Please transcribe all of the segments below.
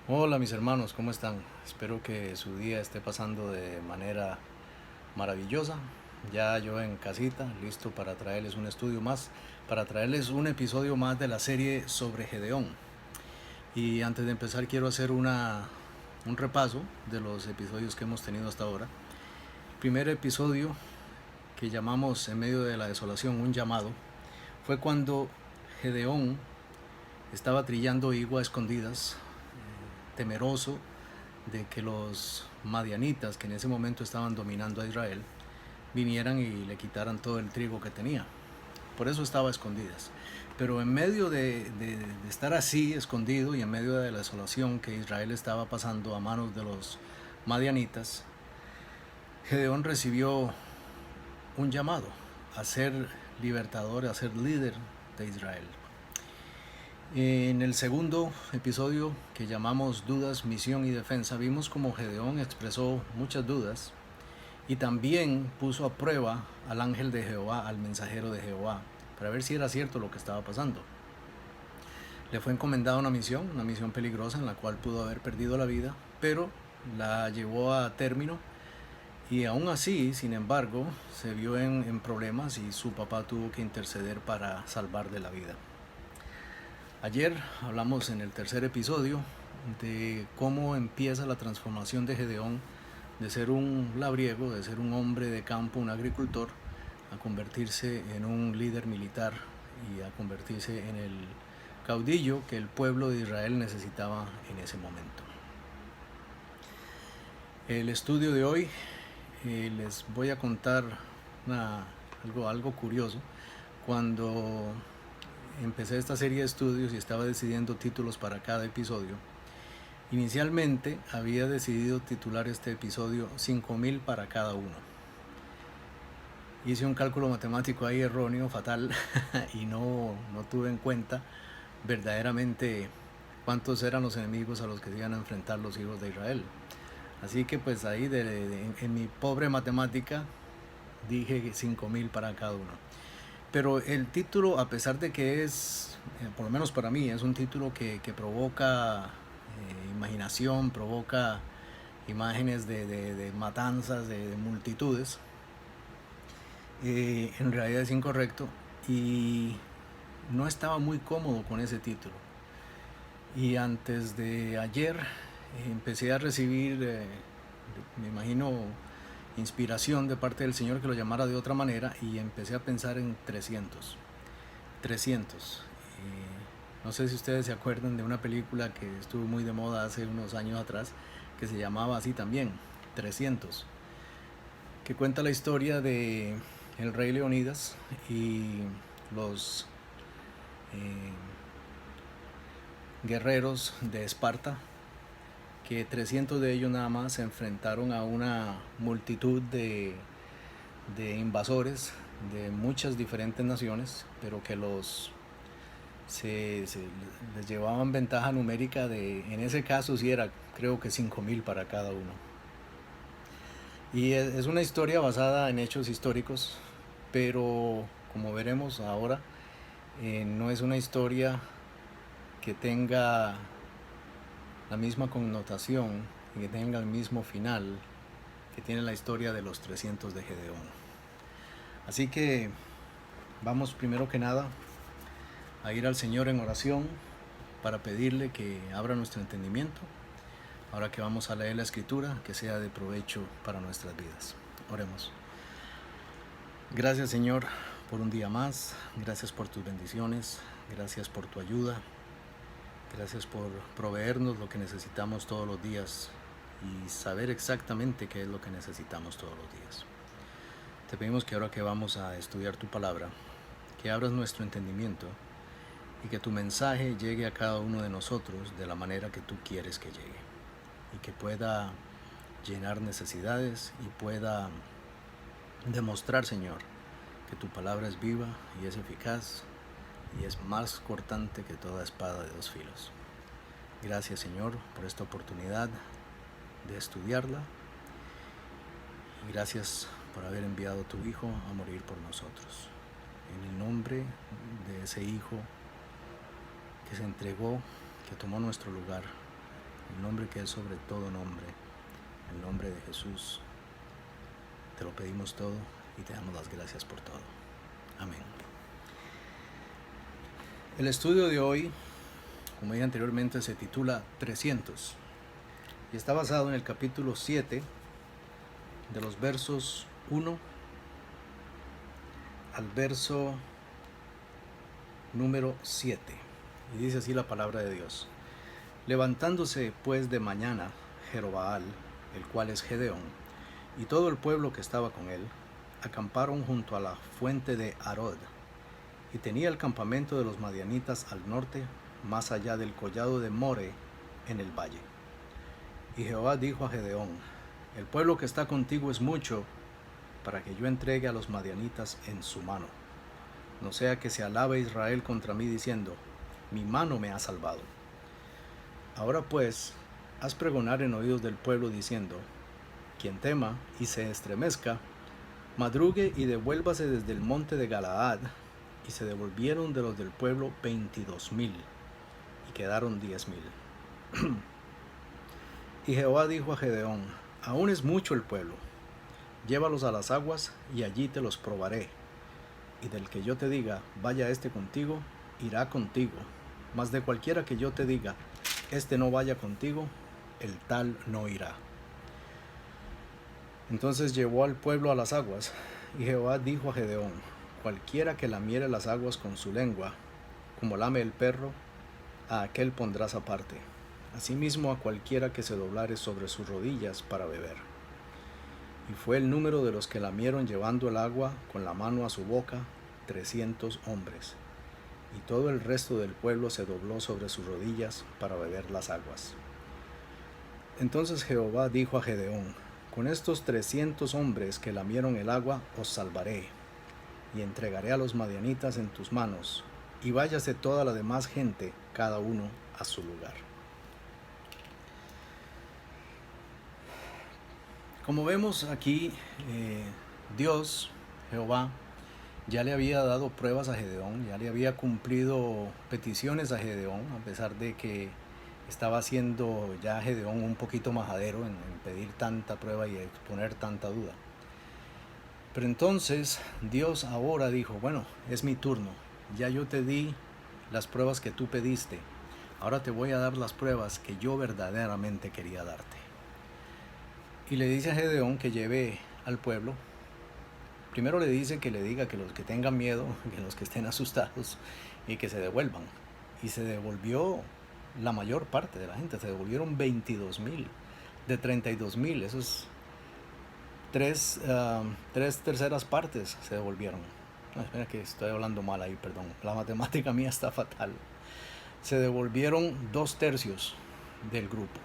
Hola mis hermanos, ¿cómo están? Espero que su día esté pasando de manera maravillosa. Ya yo en casita, listo para traerles un estudio más, para traerles un episodio más de la serie sobre Gedeón. Y antes de empezar quiero hacer un repaso de los episodios que hemos tenido hasta ahora. El primer episodio, que llamamos En medio de la desolación, un llamado, fue cuando Gedeón estaba trillando higo a escondidas, temeroso de que los madianitas, que en ese momento estaban dominando a Israel, vinieran y le quitaran todo el trigo que tenía. Por eso estaba a escondidas. Pero en medio de estar así, escondido, y en medio de la desolación que Israel estaba pasando a manos de los madianitas, Gedeón recibió un llamado a ser libertador, a ser líder de Israel. En el segundo episodio, que llamamos Dudas, Misión y Defensa, vimos como Gedeón expresó muchas dudas y también puso a prueba al ángel de Jehová, al mensajero de Jehová, para ver si era cierto lo que estaba pasando. Le fue encomendada una misión peligrosa en la cual pudo haber perdido la vida, pero la llevó a término y aún así, sin embargo, se vio en problemas y su papá tuvo que interceder para salvarle la vida. Ayer hablamos en el tercer episodio de cómo empieza la transformación de Gedeón de ser un labriego, de ser un hombre de campo, un agricultor, a convertirse en un líder militar y a convertirse en el caudillo que el pueblo de Israel necesitaba en ese momento. El estudio de hoy les voy a contar algo curioso. Cuando empecé esta serie de estudios y estaba decidiendo títulos para cada episodio, inicialmente había decidido titular este episodio 5000 para cada uno. Hice un cálculo matemático ahí erróneo, fatal, y no tuve en cuenta verdaderamente cuántos eran los enemigos a los que se iban a enfrentar los hijos de Israel. Así que pues ahí en mi pobre matemática dije 5000 para cada uno. Pero el título, a pesar de que es, por lo menos para mí, es un título que provoca imaginación, provoca imágenes de matanzas, de multitudes, en realidad es incorrecto y no estaba muy cómodo con ese título. Y antes de ayer empecé a recibir, me imagino, inspiración de parte del Señor que lo llamara de otra manera y empecé a pensar en 300. 300. No sé si ustedes se acuerdan de una película que estuvo muy de moda hace unos años atrás que se llamaba así también, 300, que cuenta la historia de el rey Leonidas y los eh, guerreros de Esparta, que 300 de ellos nada más se enfrentaron a una multitud de invasores de muchas diferentes naciones, pero que se les llevaban ventaja numérica en ese caso sí era creo que 5000 para cada uno. Y es una historia basada en hechos históricos, pero como veremos ahora, no es una historia que tenga la misma connotación y que tenga el mismo final que tiene la historia de los 300 de Gedeón. Así que vamos primero que nada a ir al Señor en oración para pedirle que abra nuestro entendimiento. Ahora que vamos a leer la escritura, que sea de provecho para nuestras vidas. Oremos. Gracias, Señor, por un día más. Gracias por tus bendiciones. Gracias por tu ayuda. Gracias por proveernos lo que necesitamos todos los días y saber exactamente qué es lo que necesitamos todos los días. Te pedimos que ahora que vamos a estudiar tu palabra, que abras nuestro entendimiento y que tu mensaje llegue a cada uno de nosotros de la manera que tú quieres que llegue y que pueda llenar necesidades y pueda demostrar, Señor, que tu palabra es viva y es eficaz y es más cortante que toda espada de dos filos. Gracias, Señor, por esta oportunidad de estudiarla y gracias por haber enviado a tu Hijo a morir por nosotros. En el nombre de ese Hijo que se entregó, que tomó nuestro lugar el nombre que es sobre todo nombre, el nombre de Jesús. Te lo pedimos todo y te damos las gracias por todo. Amén. El estudio de hoy, como dije anteriormente, se titula 300 y está basado en el capítulo 7 de los versos 1 al verso número 7. Y dice así la palabra de Dios. Levantándose pues de mañana Jerobaal, el cual es Gedeón, y todo el pueblo que estaba con él, acamparon junto a la fuente de Arod, y tenía el campamento de los madianitas al norte, más allá del collado de More, en el valle. Y Jehová dijo a Gedeón, el pueblo que está contigo es mucho, para que yo entregue a los madianitas en su mano. No sea que se alabe Israel contra mí diciendo, mi mano me ha salvado. Ahora pues, haz pregonar en oídos del pueblo diciendo, quien tema y se estremezca, madrugue y devuélvase desde el monte de Galaad. Y se devolvieron de los del pueblo 22,000, y quedaron 10,000. Y Jehová dijo a Gedeón, aún es mucho el pueblo, llévalos a las aguas, y allí te los probaré. Y del que yo te diga, vaya este contigo, irá contigo. Mas de cualquiera que yo te diga, este no vaya contigo, el tal no irá. Entonces llevó al pueblo a las aguas, y Jehová dijo a Gedeón, cualquiera que lamiere las aguas con su lengua, como lame el perro, a aquel pondrás aparte. Asimismo a cualquiera que se doblare sobre sus rodillas para beber. Y fue el número de los que lamieron llevando el agua con la mano a su boca, 300 hombres. Y todo el resto del pueblo se dobló sobre sus rodillas para beber las aguas. Entonces Jehová dijo a Gedeón, con estos 300 hombres que lamieron el agua os salvaré, y entregaré a los madianitas en tus manos, y váyase toda la demás gente, cada uno a su lugar. Como vemos aquí, Dios, Jehová, ya le había dado pruebas a Gedeón, ya le había cumplido peticiones a Gedeón, a pesar de que estaba siendo ya Gedeón un poquito majadero en pedir tanta prueba y exponer tanta duda. Pero entonces Dios ahora dijo, bueno, es mi turno, ya yo te di las pruebas que tú pediste, ahora te voy a dar las pruebas que yo verdaderamente quería darte. Y le dice a Gedeón que lleve al pueblo. Primero le dice que le diga que los que tengan miedo, que los que estén asustados, y que se devuelvan. Y se devolvió la mayor parte de la gente, se devolvieron 22,000 de 32,000, eso es tres terceras partes se devolvieron. No, espera que estoy hablando mal ahí, perdón, la matemática mía está fatal. Se devolvieron 2/3 del grupo.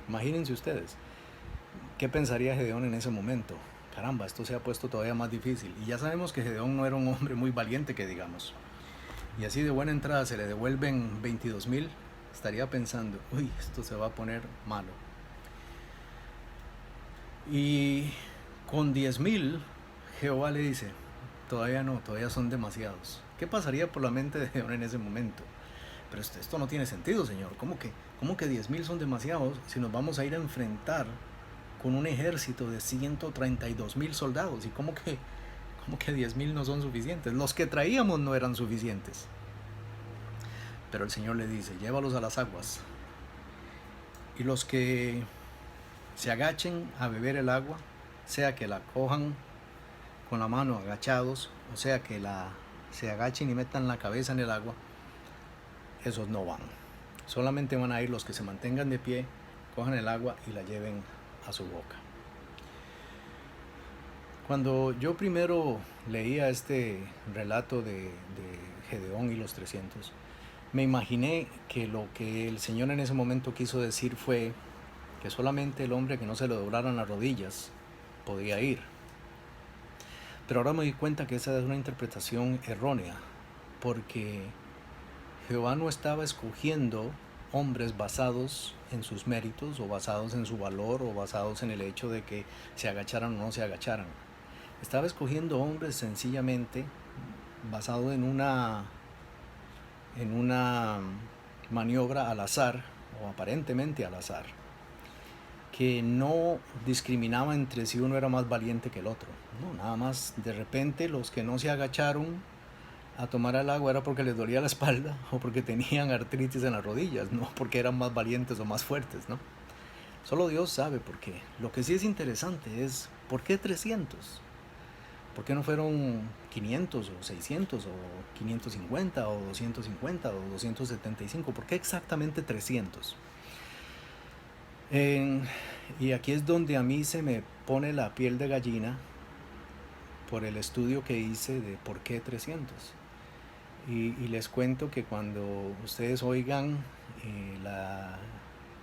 Imagínense ustedes, ¿qué pensaría Gedeón en ese momento? Caramba, esto se ha puesto todavía más difícil. Y ya sabemos que Gedeón no era un hombre muy valiente, que digamos. Y así de buena entrada se le devuelven 22,000, estaría pensando, uy, esto se va a poner malo. Y con 10,000, Jehová le dice, todavía no, todavía son demasiados. ¿Qué pasaría por la mente de Gedeón en ese momento? Pero esto no tiene sentido, Señor. ¿Cómo que 10,000 son demasiados si nos vamos a ir a enfrentar con un ejército de 132,000 soldados? ¿Y cómo que 10,000 no son suficientes? Los que traíamos no eran suficientes. Pero el Señor le dice, llévalos a las aguas. Y los que se agachen a beber el agua, sea que la cojan con la mano agachados, o sea que se agachen y metan la cabeza en el agua, esos no van. Solamente van a ir los que se mantengan de pie, cojan el agua y la lleven a su boca. Cuando yo primero leía este relato de Gedeón y los 300, me imaginé que lo que el Señor en ese momento quiso decir fue que solamente el hombre que no se le doblaran las rodillas podía ir. Pero ahora me di cuenta que esa es una interpretación errónea, porque Jehová no estaba escogiendo hombres basados en sus méritos o basados en su valor o basados en el hecho de que se agacharan o no se agacharan. Estaba escogiendo hombres sencillamente basado en una maniobra al azar o aparentemente al azar, que no discriminaba entre si uno era más valiente que el otro. No, nada más de repente los que no se agacharon a tomar el agua era porque les dolía la espalda o porque tenían artritis en las rodillas, no porque eran más valientes o más fuertes, ¿no? Solo Dios sabe por qué. Lo que sí es interesante es ¿por qué 300? ¿Por qué no fueron 500 o 600 o 550 o 250 o 275? ¿Por qué exactamente 300? Y aquí es donde a mí se me pone la piel de gallina por el estudio que hice de por qué 300. Y les cuento que cuando ustedes oigan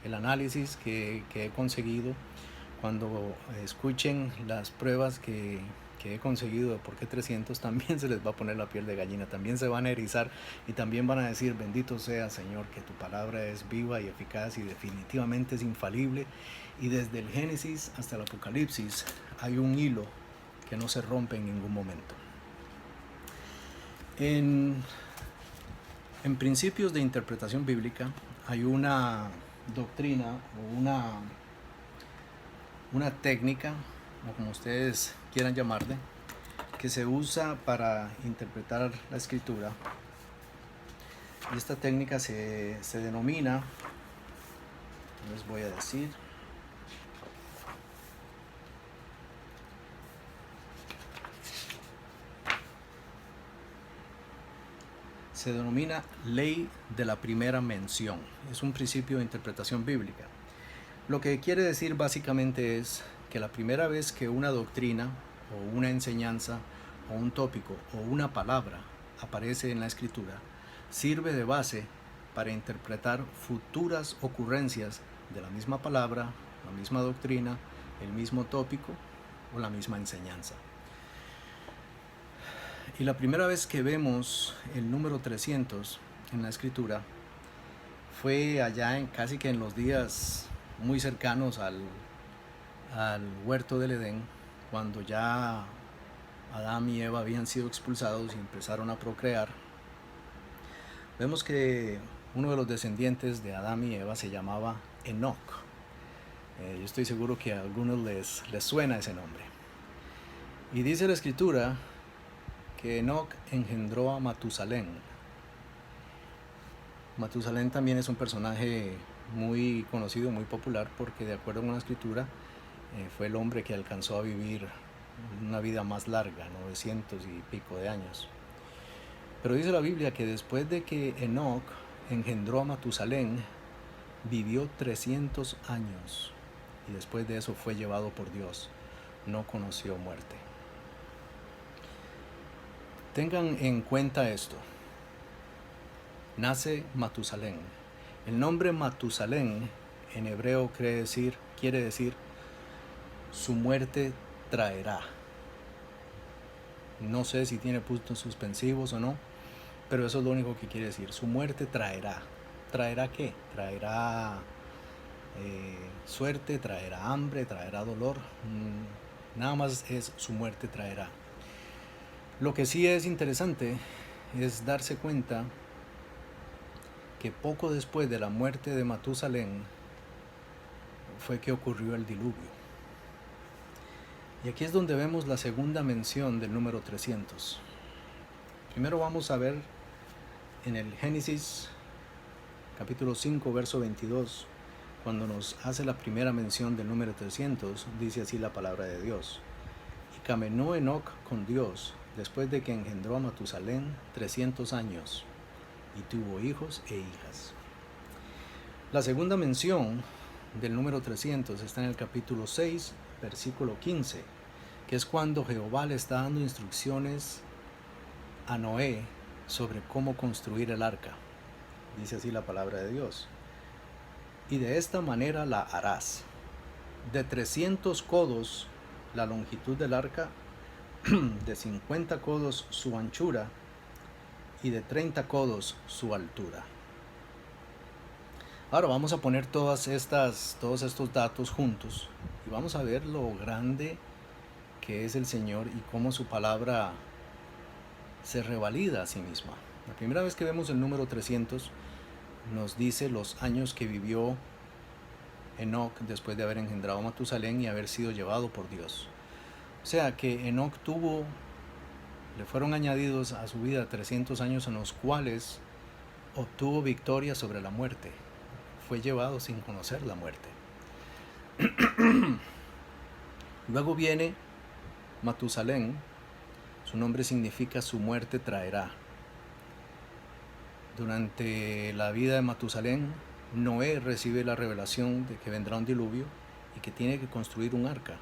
el análisis que he conseguido, cuando escuchen las pruebas que he conseguido de por qué 300, también se les va a poner la piel de gallina, también se van a erizar y también van a decir: bendito sea, Señor, que tu palabra es viva y eficaz y definitivamente es infalible, y desde el Génesis hasta el Apocalipsis hay un hilo que no se rompe en ningún momento. En principios de interpretación bíblica hay una doctrina o una técnica, o como ustedes quieran llamarle, que se usa para interpretar la escritura. Y esta técnica se denomina, les voy a decir, se denomina ley de la primera mención. Es un principio de interpretación bíblica. Lo que quiere decir básicamente es que la primera vez que una doctrina o una enseñanza o un tópico o una palabra aparece en la escritura, sirve de base para interpretar futuras ocurrencias de la misma palabra, la misma doctrina, el mismo tópico o la misma enseñanza. Y la primera vez que vemos el número 300 en la escritura fue allá casi que en los días muy cercanos al huerto del Edén, cuando ya Adán y Eva habían sido expulsados y empezaron a procrear. Vemos que uno de los descendientes de Adán y Eva se llamaba Enoc. Yo estoy seguro que a algunos les suena ese nombre. Y dice la escritura que Enoc engendró a Matusalén. Matusalén también es un personaje muy conocido, muy popular, porque de acuerdo con la escritura fue el hombre que alcanzó a vivir una vida más larga, 900 y pico de años. Pero dice la Biblia que después de que Enoc engendró a Matusalén, vivió 300 años y después de eso fue llevado por Dios, no conoció muerte. Tengan en cuenta esto. Nace Matusalén. El nombre Matusalén en hebreo quiere decir su muerte traerá. No sé si tiene puntos suspensivos o no, pero eso es lo único que quiere decir. Su muerte traerá. ¿Traerá qué? Traerá suerte, traerá hambre, traerá dolor. Nada más es su muerte traerá. Lo que sí es interesante es darse cuenta que poco después de la muerte de Matusalén fue que ocurrió el diluvio. Y aquí es donde vemos la segunda mención del número 300. Primero vamos a ver en el Génesis capítulo 5 verso 22, cuando nos hace la primera mención del número 300, dice así la palabra de Dios: y caminó Enoc con Dios después de que engendró a Matusalén 300 años y tuvo hijos e hijas. La segunda mención del número 300 está en el capítulo 6 versículo 15, que es cuando Jehová le está dando instrucciones a Noé sobre cómo construir el arca. Dice así la palabra de Dios: y de esta manera la harás: de 300 codos la longitud del arca, de 50 codos su anchura y de 30 codos su altura. Ahora vamos a poner todos estos datos juntos y vamos a ver lo grande que es el Señor y cómo su palabra se revalida a sí misma. La primera vez que vemos el número 300 nos dice los años que vivió Enoc después de haber engendrado a Matusalén y haber sido llevado por Dios. O sea que Enoc le fueron añadidos a su vida 300 años en los cuales obtuvo victoria sobre la muerte. Fue llevado sin conocer la muerte. Luego viene Matusalén. Su nombre significa su muerte traerá. Durante la vida de Matusalén, Noé recibe la revelación de que vendrá un diluvio y que tiene que construir un arca.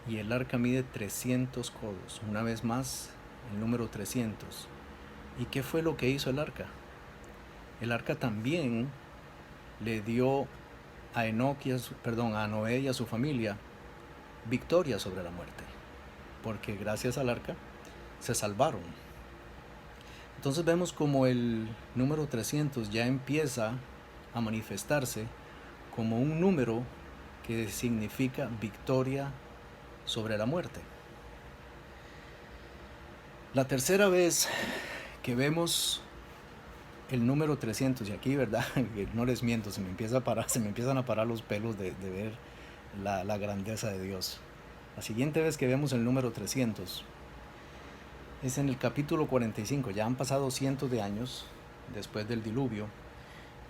Y el arca mide 300 codos. Una vez más, el número 300. ¿Y qué fue lo que hizo el arca? El arca también le dio a Noé y a su familia victoria sobre la muerte, porque gracias al arca se salvaron. Entonces vemos como el número 300 ya empieza a manifestarse como un número que significa victoria sobre la muerte. La tercera vez que vemos el número 300, y aquí, verdad, no les miento, se me empiezan a parar los pelos de ver la grandeza de Dios. La siguiente vez que vemos el número 300 es en el capítulo 45. Ya han pasado cientos de años después del diluvio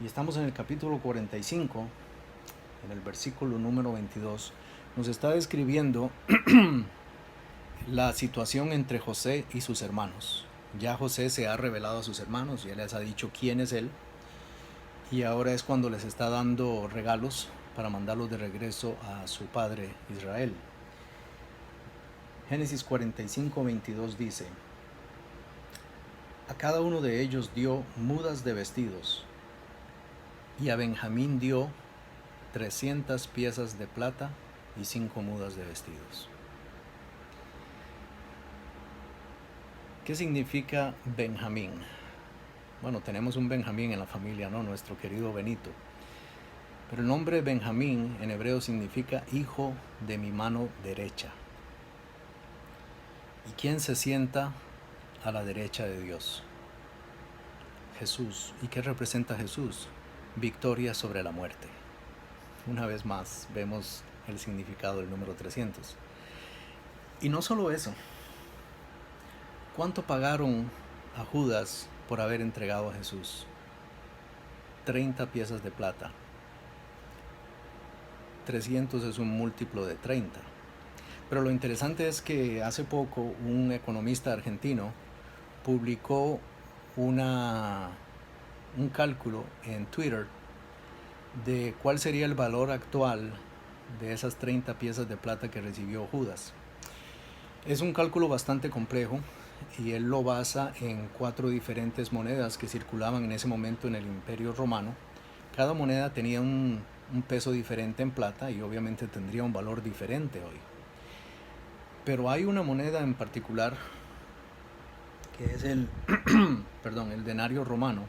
y estamos en el capítulo 45, en el versículo número 22. Nos está describiendo la situación entre José y sus hermanos. Ya José se ha revelado a sus hermanos, ya les ha dicho quién es él, y ahora es cuando les está dando regalos para mandarlos de regreso a su padre Israel. Génesis 45, 22 dice: a cada uno de ellos dio mudas de vestidos, y a Benjamín dio 300 piezas de plata y 5 mudas de vestidos. ¿Qué significa Benjamín? Bueno, tenemos un Benjamín en la familia, ¿no? Nuestro querido Benito. Pero el nombre Benjamín en hebreo significa hijo de mi mano derecha. ¿Y quién se sienta a la derecha de Dios? Jesús. ¿Y qué representa Jesús? Victoria sobre la muerte. Una vez más vemos el significado del número 300. Y no solo eso. ¿Cuánto pagaron a Judas por haber entregado a Jesús? 30 piezas de plata. 300 es un múltiplo de 30. Pero lo interesante es que hace poco un economista argentino publicó un cálculo en Twitter de cuál sería el valor actual de esas 30 piezas de plata que recibió Judas. Es un cálculo bastante complejo y él lo basa en 4 diferentes monedas que circulaban en ese momento en el Imperio Romano. Cada moneda tenía un peso diferente en plata y obviamente tendría un valor diferente hoy. Pero hay una moneda en particular que es el denario romano,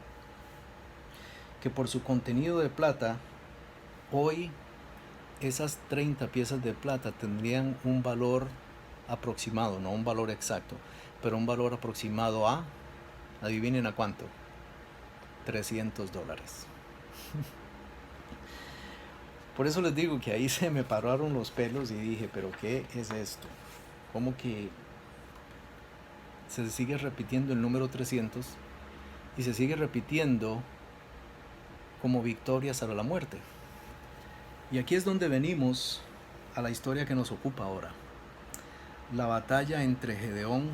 que por su contenido de plata, hoy esas 30 piezas de plata tendrían un valor aproximado, no un valor exacto, pero un valor aproximado a, adivinen a cuánto, $300. Por eso les digo que ahí se me pararon los pelos y dije, pero ¿qué es esto? ¿Cómo que se sigue repitiendo el número 300 y se sigue repitiendo como victoria sobre la muerte? Y aquí es donde venimos a la historia que nos ocupa ahora. La batalla entre Gedeón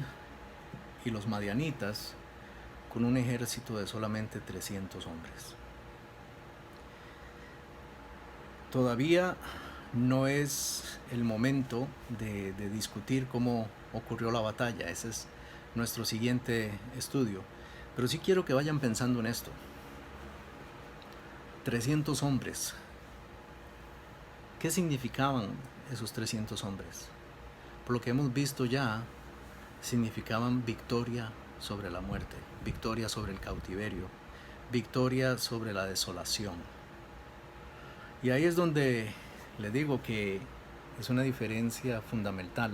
y los madianitas con un ejército de solamente 300 hombres. Todavía no es el momento de discutir cómo ocurrió la batalla. Ese es nuestro siguiente estudio. Pero sí quiero que vayan pensando en esto. 300 hombres. ¿Qué significaban esos 300 hombres? Por lo que hemos visto ya, significaban victoria sobre la muerte, victoria sobre el cautiverio, victoria sobre la desolación. Y ahí es donde le digo que es una diferencia fundamental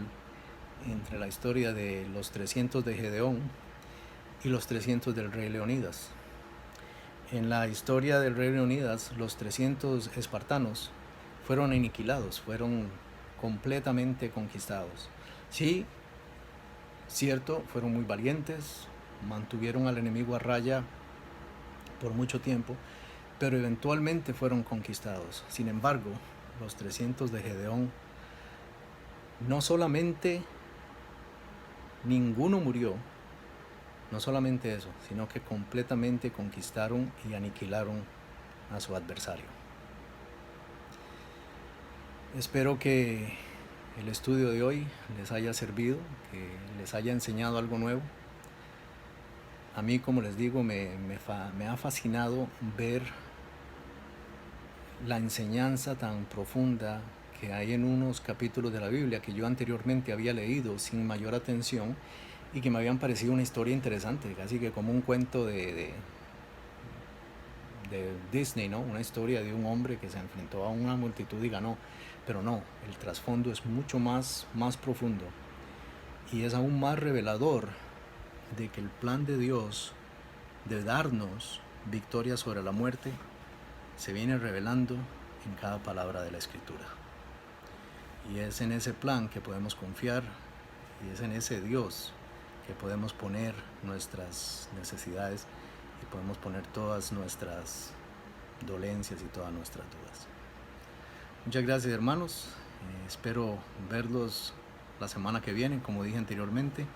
entre la historia de los 300 de Gedeón y los 300 del rey Leonidas. En la historia del Reino Unido, los 300 espartanos fueron aniquilados, fueron completamente conquistados. Sí, cierto, fueron muy valientes, mantuvieron al enemigo a raya por mucho tiempo, pero eventualmente fueron conquistados. Sin embargo, los 300 de Gedeón, no solamente ninguno murió, no solamente eso, sino que completamente conquistaron y aniquilaron a su adversario. Espero que el estudio de hoy les haya servido, que les haya enseñado algo nuevo. A mí, como les digo, me ha fascinado ver la enseñanza tan profunda que hay en unos capítulos de la Biblia que yo anteriormente había leído sin mayor atención y que me habían parecido una historia interesante, casi que como un cuento de Disney, ¿no? Una historia de un hombre que se enfrentó a una multitud y ganó. Pero no, el trasfondo es mucho más profundo y es aún más revelador de que el plan de Dios de darnos victoria sobre la muerte se viene revelando en cada palabra de la Escritura. Y es en ese plan que podemos confiar y es en ese Dios que podemos poner nuestras necesidades y podemos poner todas nuestras dolencias y todas nuestras dudas. Muchas gracias, hermanos. Espero verlos la semana que viene. Como dije anteriormente,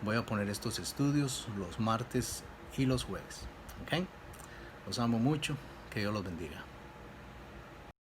voy a poner estos estudios los martes y los jueves. ¿Ok? Los amo mucho. Que Dios los bendiga.